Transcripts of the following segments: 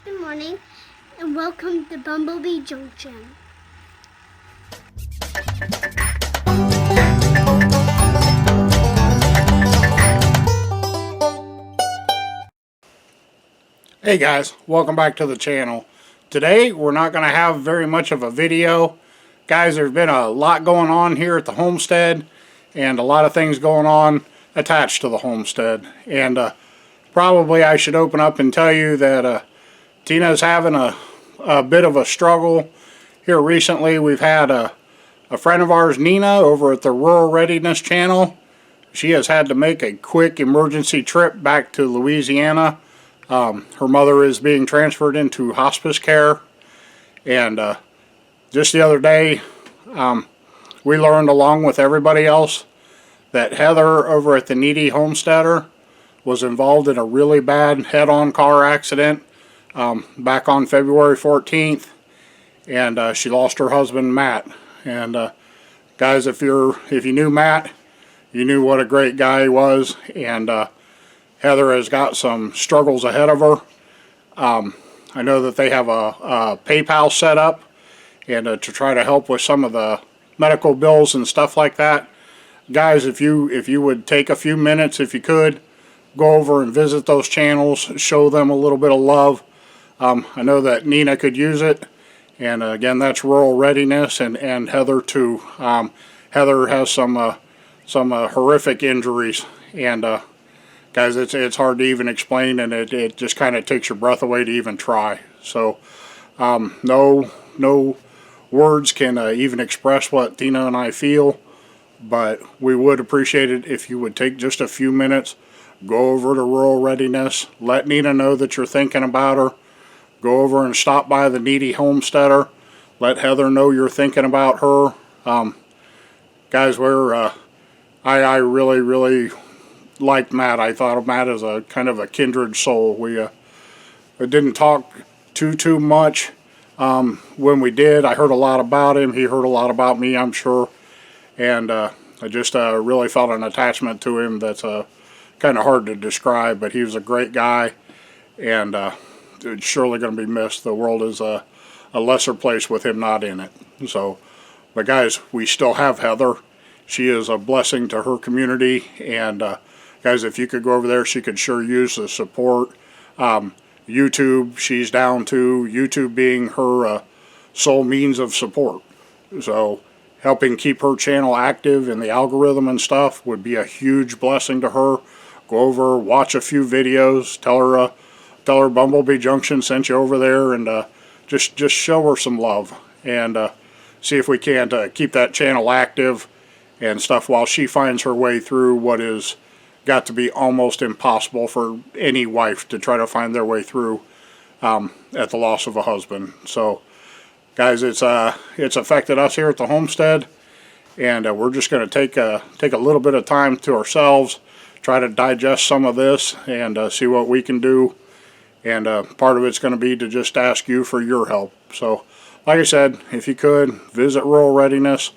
Good morning, and welcome to Bumblebee Junction. Hey guys, welcome back to the channel. Today we're not going to have very much of a video. Guys, there's been a lot going on here at the homestead and a lot of things going on attached to the homestead. And probably I should open up and tell you that Tina's having a bit of a struggle here recently. We've had a friend of ours, Nina, over at the Rural Readiness channel. She has had to make a quick emergency trip back to Louisiana. Her mother is being transferred into hospice care, and just the other day we learned, along with everybody else, that Heather over at the Kneady Homesteader was involved in a really bad head-on car accident back on February 14th, and she lost her husband Matt. And guys, if you knew Matt, you knew what a great guy he was. And Heather has got some struggles ahead of her. I know that they have a PayPal set up, and to try to help with some of the medical bills and stuff like that. Guys, if you would take a few minutes, if you could, go over and visit those channels, show them a little bit of love. I know that Nina could use it, and again, that's Rural Readiness, and Heather too. Heather has some horrific injuries, and guys, it's hard to even explain, and it just kind of takes your breath away to even try. So no words can even express what Tina and I feel, but we would appreciate it if you would take just a few minutes, go over to Rural Readiness, let Nina know that you're thinking about her, go over and stop by the Kneady Homesteader, let Heather know you're thinking about her. Guys, I really liked Matt. I thought of Matt as a kind of a kindred soul. We didn't talk too much. When we did, I heard a lot about him. He heard a lot about me, I'm sure. And I just really felt an attachment to him that's kind of hard to describe. But he was a great guy, and it's surely going to be missed. The world is a lesser place with him not in it. So, but guys, we still have Heather. She is a blessing to her community, and guys, if you could go over there, she could sure use the support. YouTube, she's down to YouTube being her sole means of support. So helping keep her channel active in the algorithm and stuff would be a huge blessing to her. Go over, watch a few videos, tell her Bumblebee Junction sent you over there, and just show her some love, and see if we can't keep that channel active and stuff while she finds her way through what is got to be almost impossible for any wife to try to find their way through at the loss of a husband. So guys, it's affected us here at the homestead, and we're just going to take a little bit of time to ourselves, try to digest some of this, and see what we can do. And part of it's going to be to just ask you for your help. So like I said, if you could visit Rural Readiness,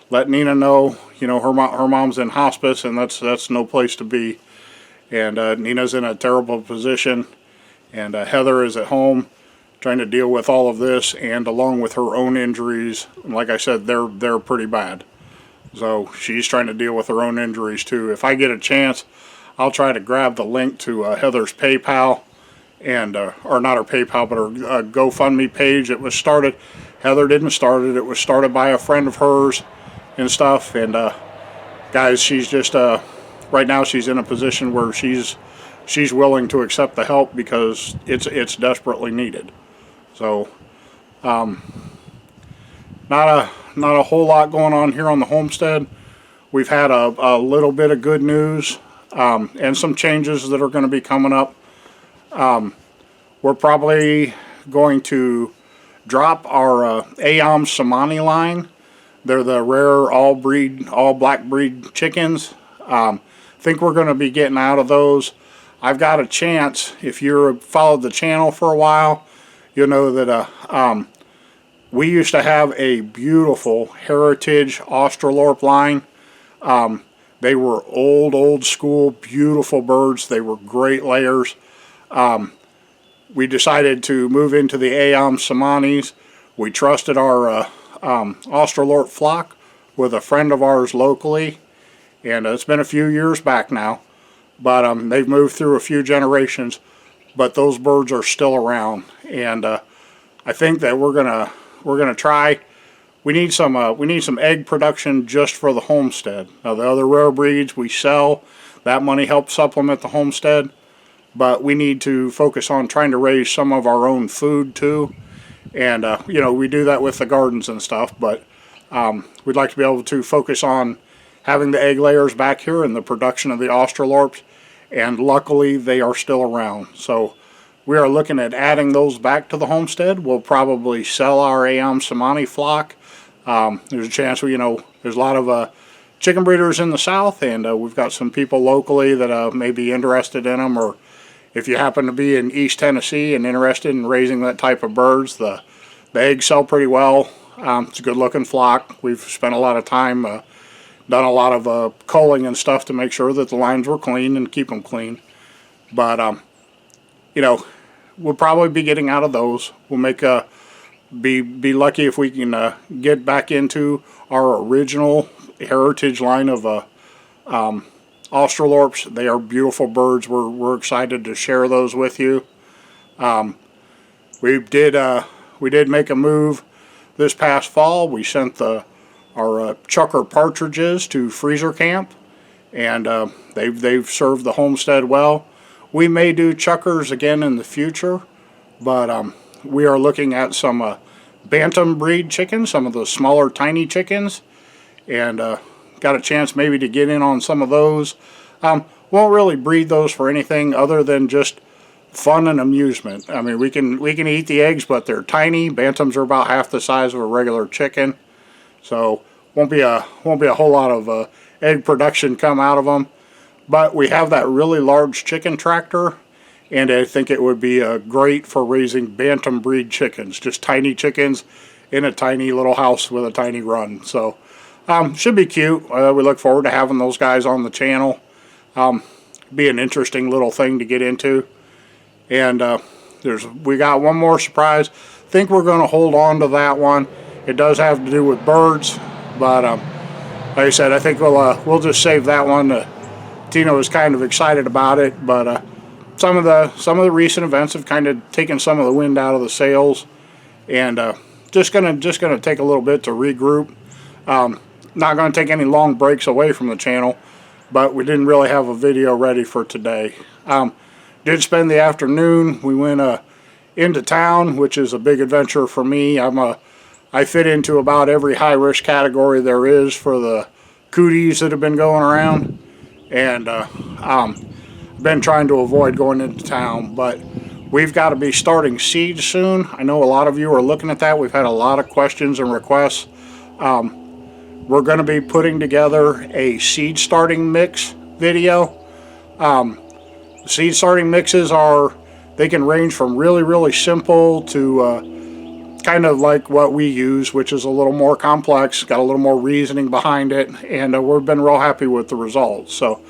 let Nina know, her mom's in hospice, and that's no place to be. And Nina's in a terrible position, and Heather is at home trying to deal with all of this, and along with her own injuries. And like I said, they're pretty bad. So she's trying to deal with her own injuries too. If I get a chance, I'll try to grab the link to Heather's PayPal, and or not her PayPal, but her GoFundMe page. It was started. Heather didn't start it. It was started by a friend of hers and stuff. And guys, she's just right now she's in a position where she's willing to accept the help because it's desperately needed. So not a whole lot going on here on the homestead. We've had a little bit of good news and some changes that are going to be coming up. We're probably going to drop our Ayam Samani line. They're the rare all black breed chickens. Think we're going to be getting out of those. I've got a chance. If you've followed the channel for a while, you'll know that we used to have a beautiful heritage Australorp line. They were old school, beautiful birds. They were great layers. we decided to move into the Samanis. We trusted our Australorp flock with a friend of ours locally, and it's been a few years back now, but they've moved through a few generations, but those birds are still around, and I think that we're gonna try. We need some egg production just for the homestead. Now the other rare breeds we sell, that money helps supplement the homestead, but we need to focus on trying to raise some of our own food too. And you know, we do that with the gardens and stuff, but we'd like to be able to focus on having the egg layers back here and the production of the Australorps, and luckily they are still around. So we are looking at adding those back to the homestead. We'll probably sell our Samani flock. There's a chance, you know, there's a lot of chicken breeders in the south, and we've got some people locally that may be interested in them, or if you happen to be in East Tennessee and interested in raising that type of birds, the eggs sell pretty well. It's a good looking flock. We've spent a lot of time, done a lot of culling and stuff to make sure that the lines were clean and keep them clean. But, you know, we'll probably be getting out of those. We'll make be lucky if we can get back into our original heritage line of Australorps. They are beautiful birds. We're excited to share those with you. We did make a move this past fall. We sent our chucker partridges to freezer camp, and they've served the homestead well. We may do chuckers again in the future, but we are looking at some bantam breed chickens, some of the smaller tiny chickens, and got a chance maybe to get in on some of those. Won't really breed those for anything other than just fun and amusement. I mean, we can eat the eggs, but they're tiny. Bantams are about half the size of a regular chicken, so won't be a whole lot of egg production come out of them. But we have that really large chicken tractor, and I think it would be great for raising bantam breed chickens, just tiny chickens in a tiny little house with a tiny run. So should be cute. We look forward to having those guys on the channel. Be an interesting little thing to get into. And we got one more surprise. Think we're going to hold on to that one. It does have to do with birds, but like I said, I think we'll just save that one. Tino is kind of excited about it, but some of the recent events have kind of taken some of the wind out of the sails, and just gonna take a little bit to regroup. Not going to take any long breaks away from the channel, but we didn't really have a video ready for today. Did spend the afternoon. We went into town, which is a big adventure for me. I fit into about every high risk category there is for the cooties that have been going around, and been trying to avoid going into town, but we've got to be starting seeds soon. I know a lot of you are looking at that. We've had a lot of questions and requests. We're going to be putting together a seed starting mix video. Seed starting mixes they can range from really simple to kind of like what we use, which is a little more complex, got a little more reasoning behind it, and we've been real happy with the results. So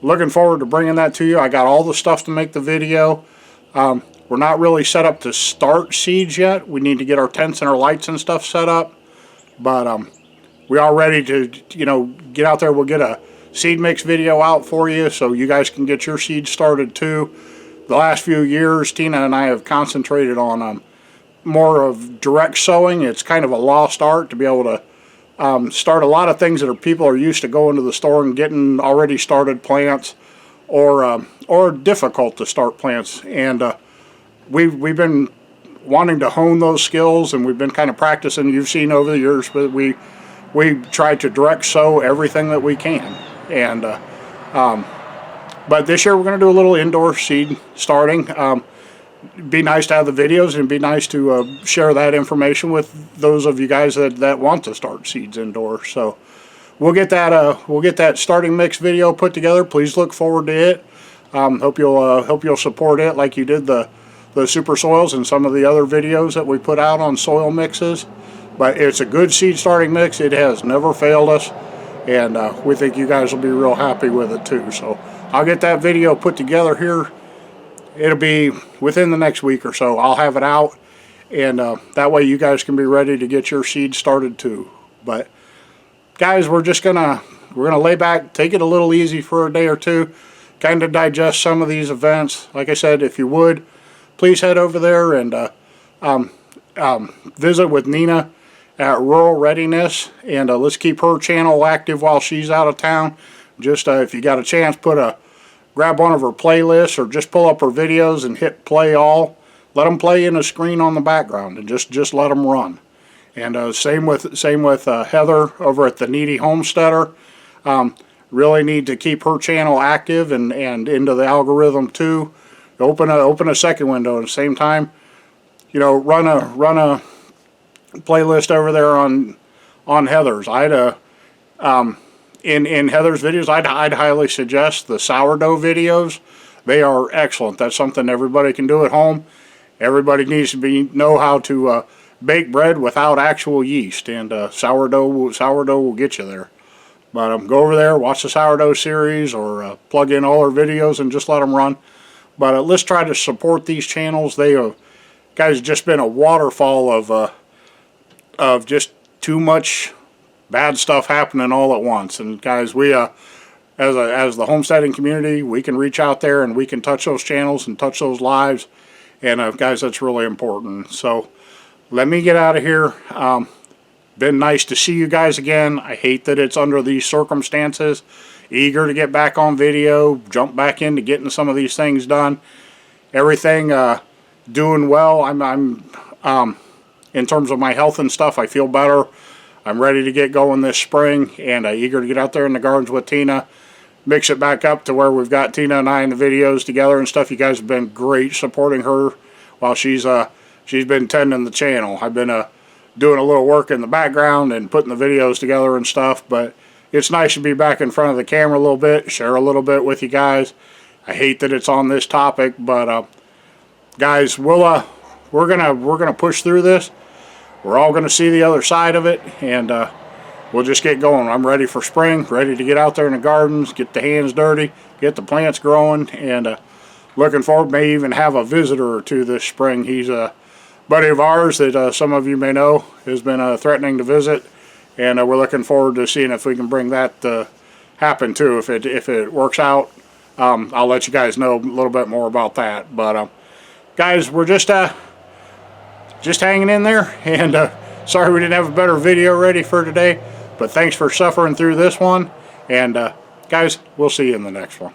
looking forward to bringing that to you. I got all the stuff to make the video. We're not really set up to start seeds yet. We need to get our tents and our lights and stuff set up, but we are ready to, you know, get out there. We'll get a seed mix video out for you so you guys can get your seeds started too. The last few years, Tina and I have concentrated on more of direct sowing. It's kind of a lost art to be able to start a lot of things that people are used to going to the store and getting already started plants, or difficult to start plants. And we've been wanting to hone those skills, and we've been kind of practicing. You've seen over the years, but we try to direct sow everything that we can. And but this year we're going to do a little indoor seed starting. Be nice to have the videos, and be nice to share that information with those of you guys that want to start seeds indoors. So we'll get that starting mix video put together. Please look forward to it. Hope you'll support it like you did the super soils and some of the other videos that we put out on soil mixes. But it's a good seed starting mix. It has never failed us, and we think you guys will be real happy with it too. So I'll get that video put together here, it'll be within the next week or so. I'll have it out, and that way you guys can be ready to get your seed started too. But guys, we're gonna lay back, take it a little easy for a day or two, kind of digest some of these events. Like I said, if you would, please head over there and visit with Nina at Rural Readiness, and let's keep her channel active while she's out of town. Just if you got a chance, grab one of her playlists, or just pull up her videos and hit play all. Let them play in a screen on the background, and just let them run. And same with Heather over at the Kneady Homesteader. Really need to keep her channel active and into the algorithm too. Open a second window at the same time. You know, run a playlist over there on Heather's. In Heather's videos, I'd highly suggest the sourdough videos. They are excellent. That's something everybody can do at home. Everybody needs to know how to bake bread without actual yeast, and sourdough will get you there. But go over there, watch the sourdough series, or plug in all her videos and just let them run. But let's try to support these channels. They have, guys, just been a waterfall of just too much bad stuff happening all at once. And guys, we as the homesteading community, we can reach out there and we can touch those channels and touch those lives. And guys, that's really important. So let me get out of here. Been nice to see you guys again. I hate that it's under these circumstances. Eager to get back on video, jump back into getting some of these things done. Everything doing well. I'm in terms of my health and stuff, I feel better. I'm ready to get going this spring, and eager to get out there in the gardens with Tina. Mix it back up to where we've got Tina and I in the videos together and stuff. You guys have been great supporting her while she's been tending the channel. I've been doing a little work in the background and putting the videos together and stuff, but it's nice to be back in front of the camera a little bit, share a little bit with you guys. I hate that it's on this topic, but guys, we're gonna push through this. We're all gonna see the other side of it, and we'll just get going. I'm ready for spring, ready to get out there in the gardens, get the hands dirty, get the plants growing, and looking forward, may even have a visitor or two this spring. He's a buddy of ours that some of you may know has been threatening to visit, and we're looking forward to seeing if we can bring that to happen too. If it works out, I'll let you guys know a little bit more about that. But guys, we're just hanging in there, and sorry we didn't have a better video ready for today, but thanks for suffering through this one, and guys, we'll see you in the next one.